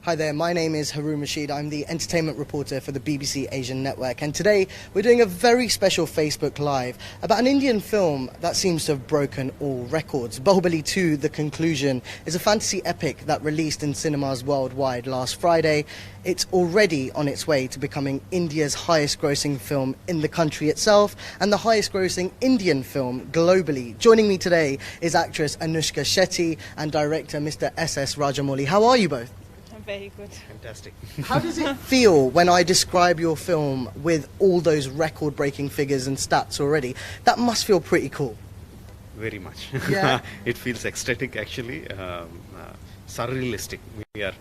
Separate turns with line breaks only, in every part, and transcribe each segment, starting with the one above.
Hi there, my name is Haroon Rashid. I'm the entertainment reporter for the BBC Asian Network, and today we're doing a very special Facebook Live about an Indian film that seems to have broken all records. Baahubali 2, The Conclusion, is a fantasy epic that released in cinemas worldwide last Friday. It's already on its way to becoming India's highest grossing film in the country itself and the highest grossing Indian film globally. Joining me today is actress Anushka Shetty and director Mr. SS Rajamouli. How are you both?
Very good.
Fantastic.
How does it feel when I describe your film with all those record-breaking figures and stats already? That must feel pretty cool.
Very much.
Yeah.
It feels ecstatic actually, surrealistic. We are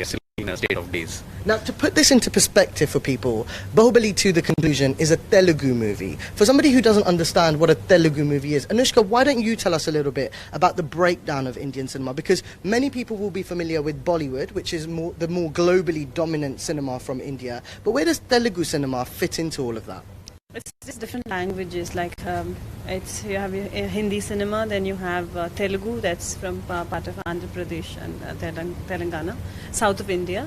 still in a state of daze.
Now, to put this into perspective for people, Baahubali 2, The Conclusion is a Telugu movie. For somebody who doesn't understand what a Telugu movie is, Anushka, why don't you tell us a little bit about the breakdown of Indian cinema? Because many people will be familiar with Bollywood, which is the more globally dominant cinema from India. But where does Telugu cinema fit into all of that?
It's just different languages. Like you have Hindi cinema, then you have Telugu, that's from part of Andhra Pradesh and Telangana, south of India,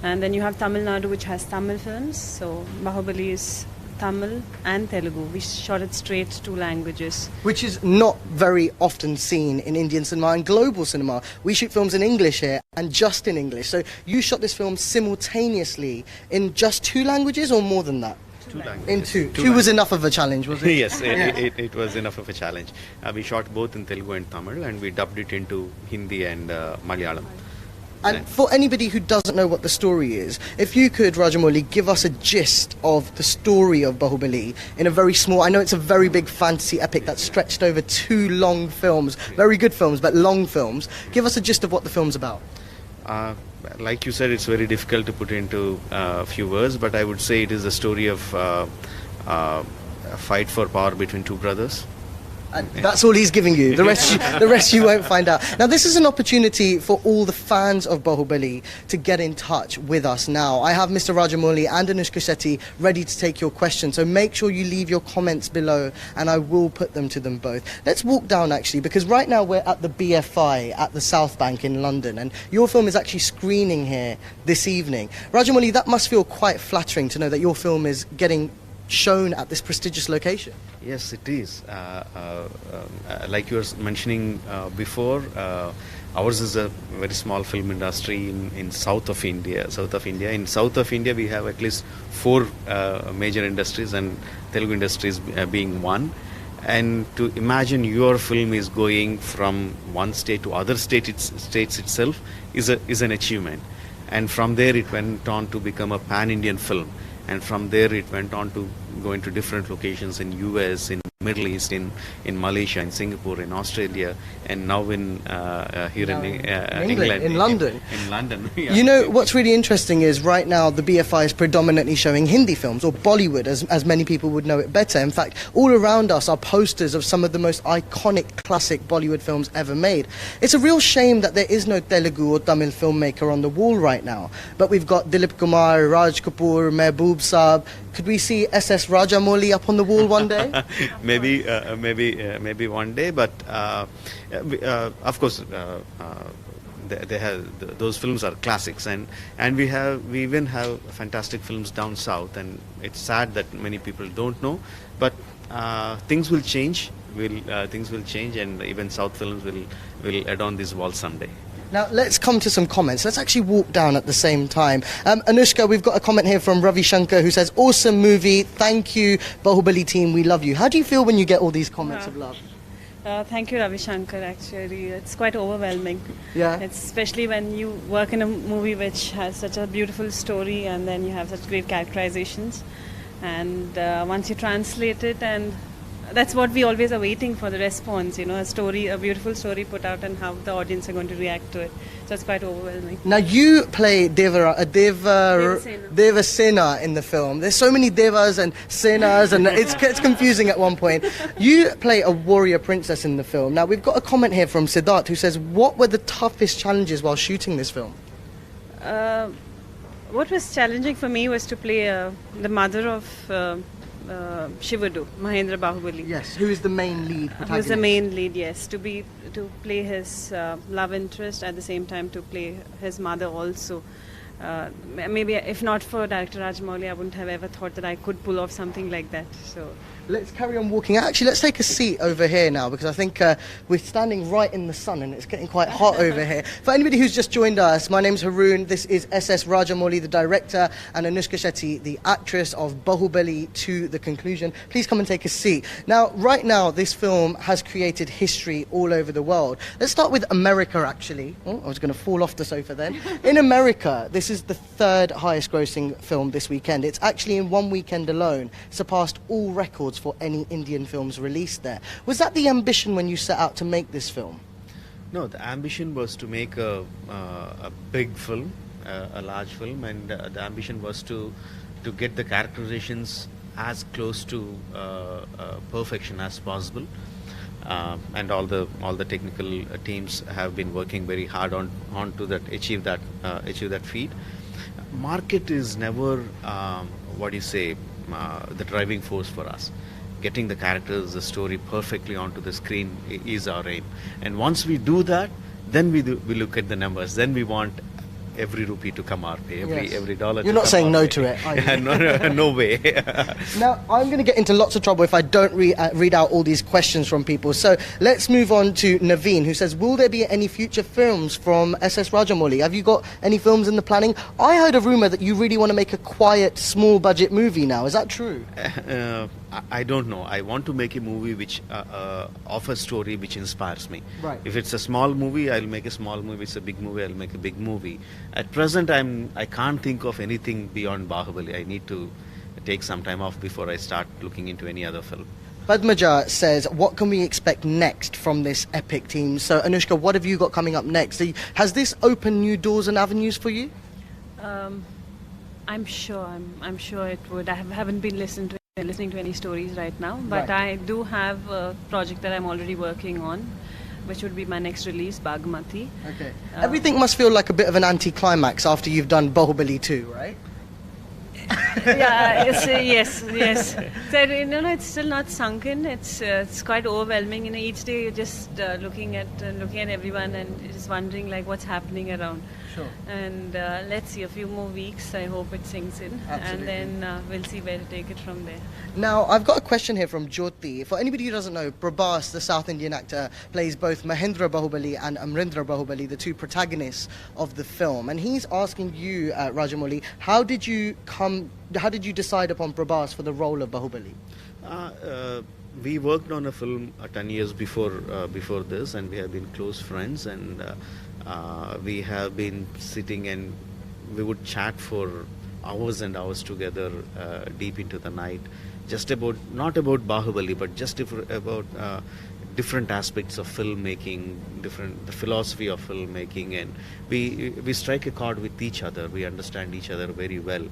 and then you have Tamil Nadu, which has Tamil films. So Baahubali is Tamil and Telugu. We shot it straight, two languages.
Which is not very often seen in Indian cinema and global cinema. We shoot films in English here and just in English. So you shot this film simultaneously in just two languages or more than that? In two. Two was enough of a challenge, was it?
Yes, it was enough of a challenge. We shot both in Telugu and Tamil, and we dubbed it into Hindi and Malayalam.
And for anybody who doesn't know what the story is, if you could, Rajamouli, give us a gist of the story of Baahubali in a very small... I know it's a very big fantasy epic that's stretched over two long films, very good films, but long films. Give us a gist of what the film's about.
Like you said, it's very difficult to put into a few words, but I would say it is a story of a fight for power between two brothers.
And that's all he's giving you. The rest you won't find out. Now, this is an opportunity for all the fans of Baahubali to get in touch with us now. I have Mr. Rajamouli and Anushka Shetty ready to take your questions, so make sure you leave your comments below and I will put them to them both. Let's walk down, actually, because right now we're at the BFI at the South Bank in London, and your film is actually screening here this evening. Rajamouli, that must feel quite flattering to know that your film is getting shown at this prestigious location.
Yes, it is. Like you were mentioning before, ours is a very small film industry in south of India. In south of India, we have at least four major industries, and Telugu industries being one. And to imagine your film is going from one state to other states itself is an achievement. And from there, it went on to become a pan-Indian film. And from there it went on to go into different locations in US, in Middle East, in Malaysia, in Singapore, in Australia, and now in England,
in London.
In London. Yeah.
You know, what's really interesting is right now the BFI is predominantly showing Hindi films, or Bollywood, as many people would know it better. In fact, all around us are posters of some of the most iconic classic Bollywood films ever made. It's a real shame that there is no Telugu or Tamil filmmaker on the wall right now. But we've got Dilip Kumar, Raj Kapoor, Mehboob Saab. Could we see SS Rajamouli up on the wall one day?
Maybe one day, but of course they have those films are classics, and we even have fantastic films down south, and it's sad that many people don't know, but things will change. Things will change, and even south films will adorn this wall someday.
Now, let's come to some comments. Let's actually walk down at the same time. Anushka, we've got a comment here from Ravi Shankar who says, awesome movie, thank you, Baahubali team, we love you. How do you feel when you get all these comments of love?
Thank you, Ravi Shankar, actually. It's quite overwhelming.
Yeah.
It's especially when you work in a movie which has such a beautiful story and then you have such great characterizations. And once you translate it, and that's what we always are waiting for, the response, you know, a beautiful story put out and how the audience are going to react to it. So it's quite overwhelming.
Now, you play Devasena in the film. There's so many Devas and Senas, and it's confusing at one point. You play a warrior princess in the film. Now, we've got a comment here from Siddharth who says, what were the toughest challenges while shooting this film?
What was challenging for me was to play the mother of Shivadu, Mahendra Bahubali.
Yes, who is the main lead
Who's
protagonist?
the main lead? Yes, to play his love interest, at the same time to play his mother also. Maybe if not for director Rajamouli, I wouldn't have ever thought that I could pull off something like that. So
Let's carry on walking. Actually, let's take a seat over here now, because I think we're standing right in the sun and it's getting quite hot over here. For anybody who's just joined us, my name's Haroon. This is SS Rajamouli, the director, and Anushka Shetty, the actress of Baahubali to the conclusion. Please come and take a seat. Now, right now, this film has created history all over the world. Let's start with America, actually. Oh, I was going to fall off the sofa then. In America, this is the third highest grossing film this weekend. It's actually in one weekend alone surpassed all records for any Indian films released there. Was that the ambition when you set out to make this film?
No, the ambition was to make a big film, a large film, and the ambition was to get the characterizations as close to perfection as possible. And all the technical teams have been working very hard on to that achieve that feat. Market is never the driving force for us. Getting the characters, the story perfectly onto the screen is our aim. And once we do that, then we look at the numbers. Then we want every rupee to come our way, every dollar.
You're not saying no to it, are you?
Yeah, no way.
Now, I'm going to get into lots of trouble if I don't read out all these questions from people. So let's move on to Naveen, who says, will there be any future films from SS Rajamouli? Have you got any films in the planning? I heard a rumour that you really want to make a quiet, small-budget movie now. Is that true?
I don't know. I want to make a movie which of a story which inspires me.
Right.
If it's a small movie, I'll make a small movie. If it's a big movie, I'll make a big movie. At present, I can't think of anything beyond Baahubali. I need to take some time off before I start looking into any other film.
Padmaja says, what can we expect next from this epic team? So, Anushka, what have you got coming up next? Has this opened new doors and avenues for you?
I'm sure it would. I haven't been listening to any stories right now, but
Right.
I do have a project that I'm already working on, which would be my next release, Baghmati.
Okay. Everything must feel like a bit of an anticlimax after you've done Baahubali 2, right?
Yeah, yes. So, it's still not sunk in. It's quite overwhelming. Each day you're just looking at everyone and just wondering like what's happening around.
Sure.
And let's see, a few more weeks. I hope it sinks in,
Absolutely.
and then we'll see where to take it from there.
Now, I've got a question here from Jyoti. For anybody who doesn't know, Prabhas, the South Indian actor, plays both Mahendra Bahubali and Amrindra Bahubali, the two protagonists of the film. And he's asking you, Rajamouli, how did you decide upon Prabhas for the role of Bahubali?
We worked on a film 10 years before this, and we have been close friends, and we have been sitting and we would chat for hours and hours together, deep into the night, just about, not about Baahubali, but just about different aspects of filmmaking, the philosophy of filmmaking, and we strike a chord with each other. We understand each other very well,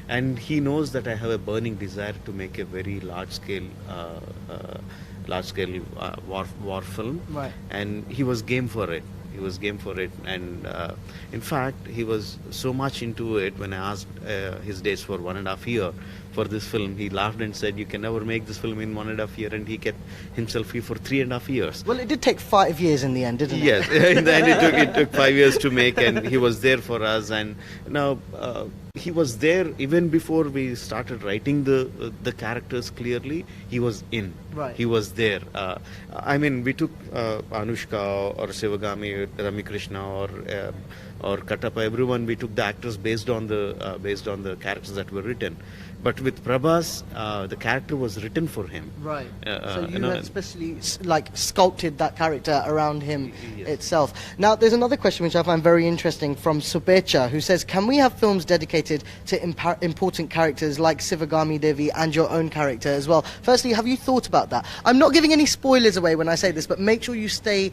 and he knows that I have a burning desire to make a very large scale war film,
Right.
and he was game for it. And in fact, he was so much into it. When I asked his dates for 1.5 years for this film, he laughed and said, "You can never make this film in 1.5 years," and he kept himself free for 3.5 years.
Well, it did take 5 years in the end, didn't it?
Yes, in the end it took 5 years to make, and he was there for us. And now he was there even before we started writing the characters clearly. He was in.
Right.
He was there. We took Anushka or Sivagami, Rami Krishna or Katappa. Everyone, we took the actors based on the characters that were written. But with Prabhas, the character was written for him.
Right. So
you
you
know,
had especially sculpted that character around him
Yes.
itself. Now, there's another question which I find very interesting from Subecha, who says, can we have films dedicated to important characters like Sivagami Devi and your own character as well? Firstly, have you thought about that? I'm not giving any spoilers away when I say this, but make sure you stay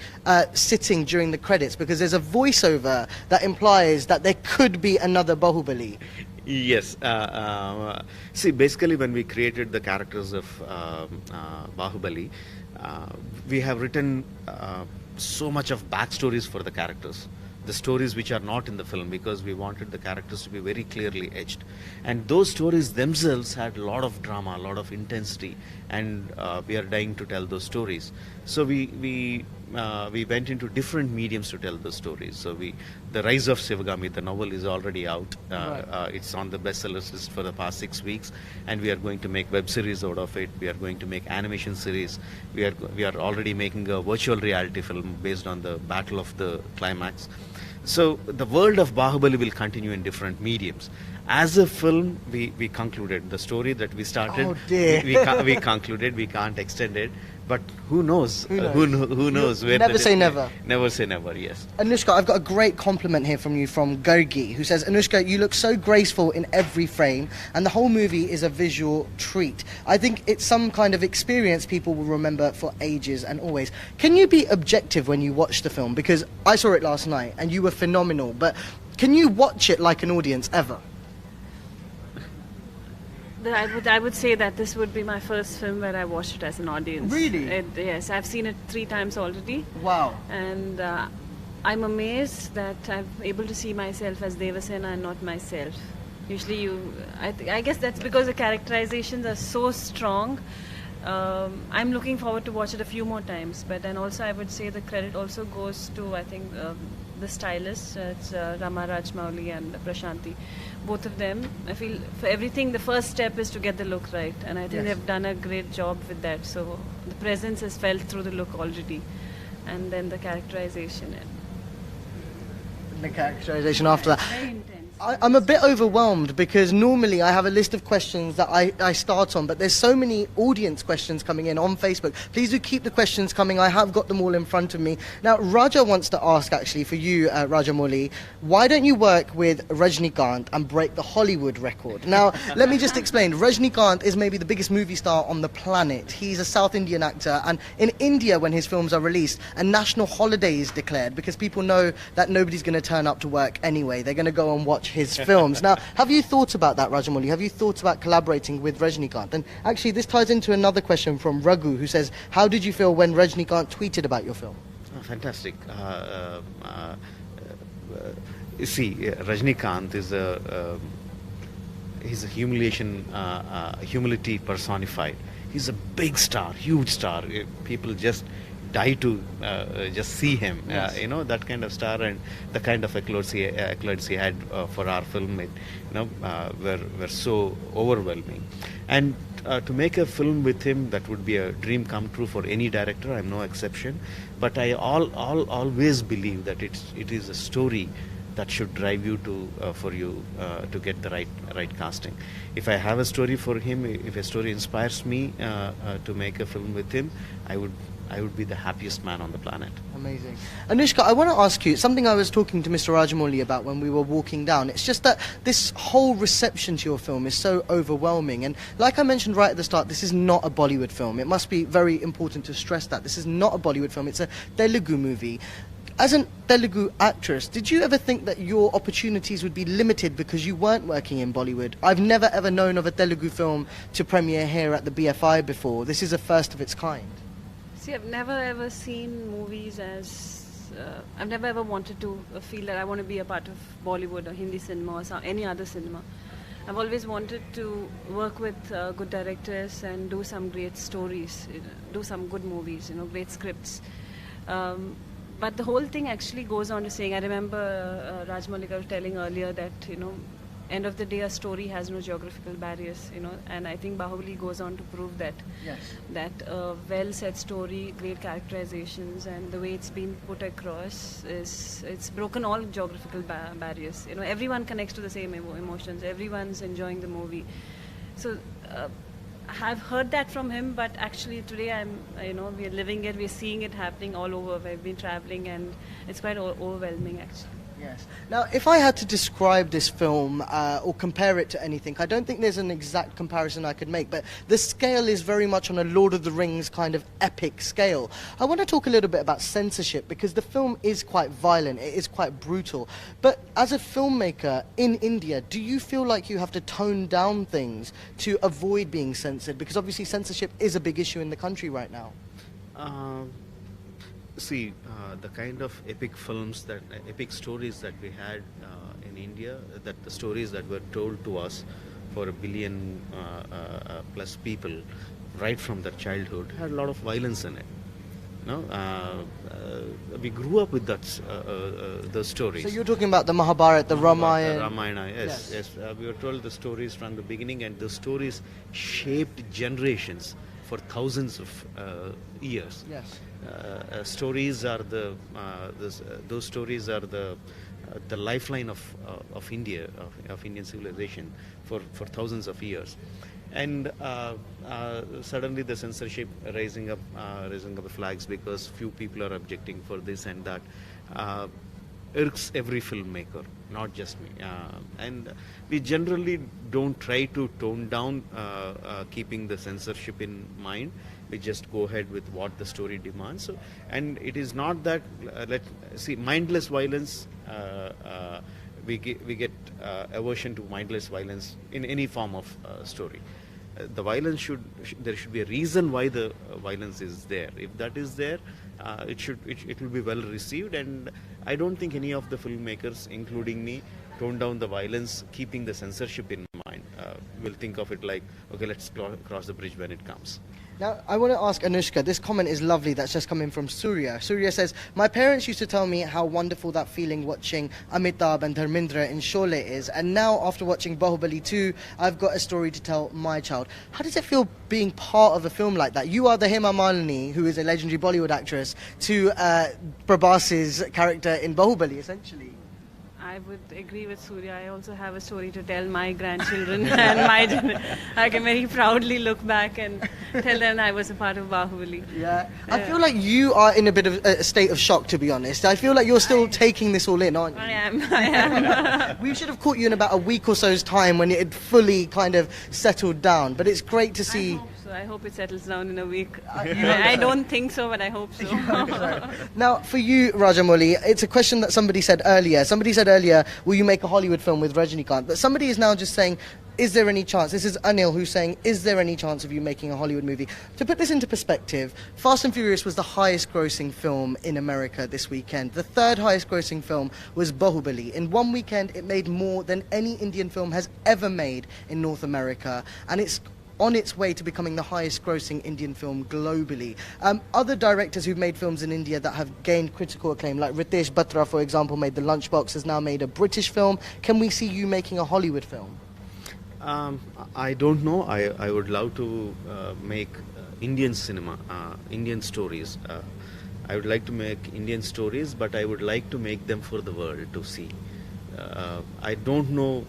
sitting during the credits, because there's a voiceover that implies that there could be another Bahubali.
Yes. See, basically, when we created the characters of Baahubali, we have written so much of backstories for the characters. the stories which are not in the film, because we wanted the characters to be very clearly etched. And those stories themselves had a lot of drama, a lot of intensity, and we are dying to tell those stories. So we went into different mediums to tell those stories. So The Rise of Shivagami, the novel, is already out. It's on the bestsellers list for the past 6 weeks, and we are going to make web series out of it. We are going to make animation series. We are already making a virtual reality film based on the Battle of the Climax. So the world of Baahubali will continue in different mediums. As a film, we concluded the story that we started.
Oh dear.
We concluded. We can't extend it. But who knows? Who knows? Where
Never say never.
Never say never, yes.
Anushka, I've got a great compliment here from you from Gargi, who says, Anushka, you look so graceful in every frame, and the whole movie is a visual treat. I think it's some kind of experience people will remember for ages and always. Can you be objective when you watch the film? Because I saw it last night, and you were phenomenal, but can you watch it like an audience ever?
I would say that this would be my first film where I watched it as an audience.
Really?
Yes, I've seen it 3 times already.
Wow.
And I'm amazed that I'm able to see myself as Devasena and not myself. Usually I guess that's because the characterizations are so strong. I'm looking forward to watch it a few more times. But then also I would say the credit also goes to, I think, the stylists. It's Rajamouli and Prashanti. Both of them, I feel for everything, the first step is to get the look right. And I think they've done a great job with that. So the presence is felt through the look already. And then the characterization.
The characterization after that.
Very intense.
I'm a bit overwhelmed because normally I have a list of questions that I start on, but there's so many audience questions coming in on Facebook. Please do keep the questions coming. I have got them all in front of me. Now, Raja wants to ask, actually, for you, Rajamouli, why don't you work with Rajnikant and break the Hollywood record? Now, let me just explain. Rajnikant is maybe the biggest movie star on the planet. He's a South Indian actor, and in India, when his films are released, a national holiday is declared because people know that nobody's going to turn up to work anyway. They're going to go and watch his films. Now, have you thought about that, Rajamouli? Have you thought about collaborating with Rajnikant? And actually, this ties into another question from Raghu, who says, how did you feel when Rajnikant tweeted about your film?
Oh, fantastic. You see, Rajnikant is he's a humility personified. He's a big star, huge star. People just die to just see him.
Yes.
That kind of star, and the kind of accolades he had for our film, were so overwhelming. And to make a film with him, that would be a dream come true for any director. I'm no exception. But I always believe that it is a story that should drive you to get the right casting. If I have a story for him, if a story inspires me to make a film with him, I would be the happiest man on the planet.
Amazing. Anushka, I want to ask you something I was talking to Mr. Rajamouli about when we were walking down. It's just that this whole reception to your film is so overwhelming. And like I mentioned right at the start, this is not a Bollywood film. It must be very important to stress that. This is not a Bollywood film. It's a Telugu movie. As a Telugu actress, did you ever think that your opportunities would be limited because you weren't working in Bollywood? I've never ever known of a Telugu film to premiere here at the BFI before. This is a first of its kind.
See, I've never ever seen movies as... I've never ever wanted to feel that I want to be a part of Bollywood or Hindi cinema or any other cinema. I've always wanted to work with good directors and do some great stories, do some good movies, great scripts. But the whole thing actually goes on to saying, I remember Rajamouli was telling earlier that, end of the day, a story has no geographical barriers, and I think Baahubali goes on to prove that.
Yes.
That a well-said story, great characterizations, and the way it's been put across it's broken all geographical barriers. Everyone connects to the same emotions. Everyone's enjoying the movie. So I've heard that from him, but actually today we're living it, we're seeing it happening all over. We've been traveling, and it's quite overwhelming actually.
Yes. Now, if I had to describe this film or compare it to anything, I don't think there's an exact comparison I could make, but the scale is very much on a Lord of the Rings kind of epic scale. I want to talk a little bit about censorship because the film is quite violent, it is quite brutal. But as a filmmaker in India, do you feel like you have to tone down things to avoid being censored? Because obviously censorship is a big issue in the country right now.
See, the kind of epic films epic stories that we had in India, that the stories that were told to us for a billion plus people right from their childhood had a lot of violence in it. No, we grew up with those stories.
So you're talking about the Mahabharata, the Ramayana.
Ramayana, yes. We were told the stories from the beginning, and the stories shaped generations for thousands of years.
Yes.
Stories are those stories are the lifeline of India, of Indian civilization for thousands of years. And suddenly the censorship raising up the flags because few people are objecting for this and that irks every filmmaker, not just me. And we generally don't try to tone down keeping the censorship in mind. We just go ahead with what the story demands. So, and it is not that mindless violence. We get aversion to mindless violence in any form of story. The violence there should be a reason why the violence is there. If that is there, it will be well received. And I don't think any of the filmmakers, including me, tone down the violence, keeping the censorship in mind. We'll think of it like, okay, let's cross the bridge when it comes.
Now, I want to ask Anushka, this comment is lovely that's just come in from Surya. Surya says, my parents used to tell me how wonderful that feeling watching Amitabh and Dharmendra in Sholay is, and now after watching Baahubali 2, I've got a story to tell my child. How does it feel being part of a film like that? You are the Hema Malini, who is a legendary Bollywood actress, to Prabhas's character in Baahubali, essentially.
I would agree with Surya. I also have a story to tell my grandchildren and I can very proudly look back and tell them I was a part of Baahubali.
Yeah. I feel like you are in a bit of a state of shock, to be honest. I feel like you're still taking this all in, aren't you?
I am.
We should have caught you in about a week or so's time when it had fully kind of settled down. But it's great to see...
I hope it settles down in a week. I don't think so, but I hope so.
Now, for you, Rajamouli, it's a question that somebody said earlier. Somebody said earlier, will you make a Hollywood film with Rajinikanth? But somebody is now just saying, is there any chance? This is Anil who's saying, is there any chance of you making a Hollywood movie? To put this into perspective, Fast and Furious was the highest grossing film in America this weekend. The third highest grossing film was Baahubali. In one weekend, it made more than any Indian film has ever made in North America. And it's on its way to becoming the highest grossing Indian film globally. Other directors who've made films in India that have gained critical acclaim, like Ritesh Batra, for example, made The Lunchbox, has now made a British film. Can we see you making a Hollywood film?
I don't know. I would love to make Indian cinema, Indian stories. I would like to make Indian stories, but I would like to make them for the world to see. I don't know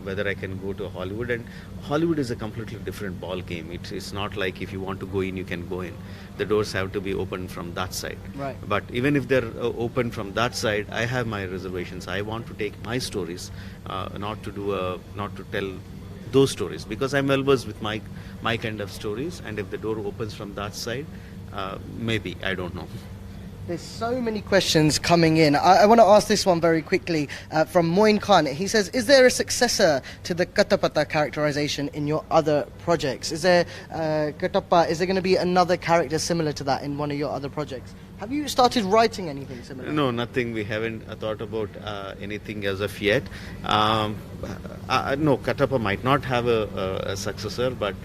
whether I can go to Hollywood, and Hollywood is a completely different ball game. It's not like if you want to go in, you can go in. The doors have to be open from that side.
Right.
But even if they're open from that side, I have my reservations. I want to take my stories, not to tell those stories, because I'm well versed with my kind of stories. And if the door opens from that side, maybe, I don't know.
There's so many questions coming in. I want to ask this one very quickly from Moin Khan. He says, is there a successor to the Katapata characterization in your other projects? Is there Katappa, is there going to be another character similar to that in one of your other projects? Have you started writing anything similar?
No, nothing. We haven't thought about anything as of yet. No, Katappa might not have a successor, but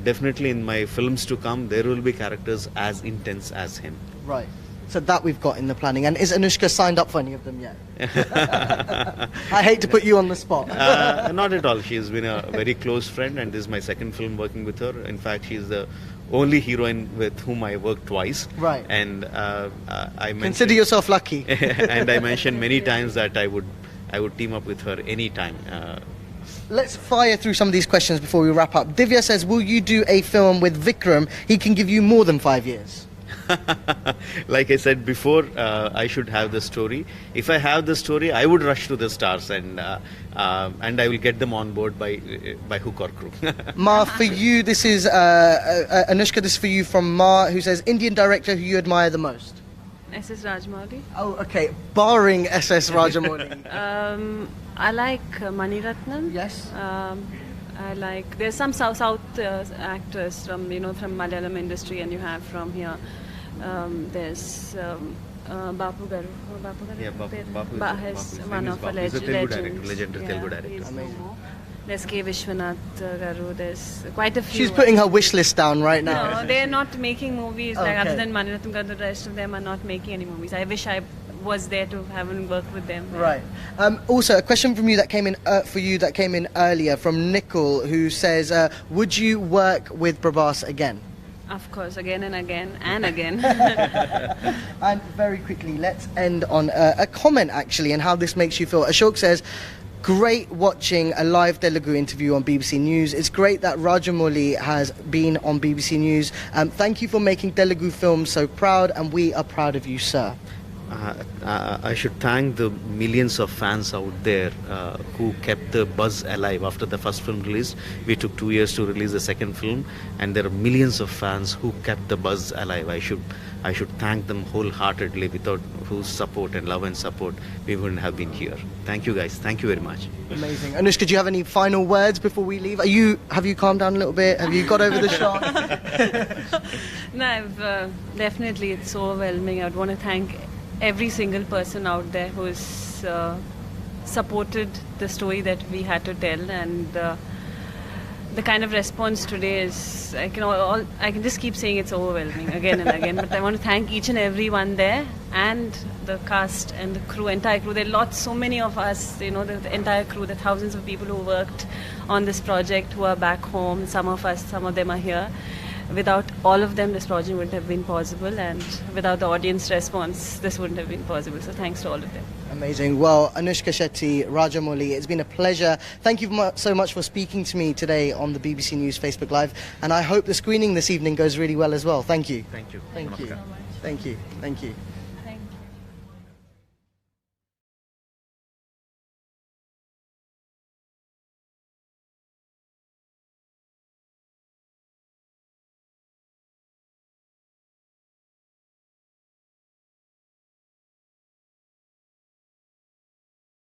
definitely in my films to come, there will be characters as intense as him.
Right. So that we've got in the planning. And is Anushka signed up for any of them yet? I hate to put you on the spot.
Not at all. She's been a very close friend, and this is my second film working with her. In fact, she's the only heroine with whom I worked twice.
Right.
And I
consider yourself lucky.
And I mentioned many times that I would team up with her anytime.
Let's fire through some of these questions before we wrap up. Divya says, will you do a film with Vikram? He can give you more than 5 years.
Like I said before, I should have the story. If I have the story, I would rush to the stars, and I will get them on board by hook or crook.
Ma, for you, this is Anushka. This is for you from Ma, who says, Indian director who you admire the most.
SS Rajamouli.
Oh, okay. Barring SS Rajamouli.
I like Mani Ratnam.
Yes.
I like, there's some South actors from Malayalam industry, and you have from here There's Bapu Garu. Bapu Garu?
Yeah, Bapu
Is
is
one of a
He's a Telugu director,
legends.
legendary Telugu director.
he's no
Amazing.
more. There's K. Vishwanath Garu. There's quite a few.
She's putting her wish list down right now.
No, they're not making movies. Like
Okay.
other than Maniratnam Garu, the rest of them are not making any movies. I wish I was there to have worked with them.
Right. Also, a question from you that came in for you that came in earlier from Nicole, who says, "Would you work with Prabhas again?"
Of course, again and again and again.
And very quickly, let's end on a comment actually, and how this makes you feel. Ashok says, "Great watching a live Telugu interview on BBC News. It's great that Rajamouli has been on BBC News. Thank you for making Telugu films so proud, and we are proud of you, sir."
I should thank the millions of fans out there who kept the buzz alive after the first film released. We took 2 years to release the second film, and there are millions of fans who kept the buzz alive. I should thank them wholeheartedly. Without whose support and love and support, we wouldn't have been here. Thank you, guys. Thank you very much.
Amazing. Anushka, do you have any final words before we leave? Have you calmed down a little bit? Have you got over the shock?
No, definitely it's overwhelming. I would want to thank every single person out there who's supported the story that we had to tell, and the kind of response today is I can just keep saying it's overwhelming again and again. But I want to thank each and every one there, and the cast and the entire crew. There are so many of us, the entire crew, the thousands of people who worked on this project who are back home. Some of them are here. Without all of them, this project wouldn't have been possible, and without the audience response, this wouldn't have been possible. So thanks to all of them.
Amazing. Well, Anushka Shetty, Rajamouli, it's been a pleasure. Thank you so much for speaking to me today on the BBC News Facebook Live, and I hope the screening this evening goes really well as well. Thank you.
Thank you.
Thank you.
Namaskar.
Thank you. Thank you.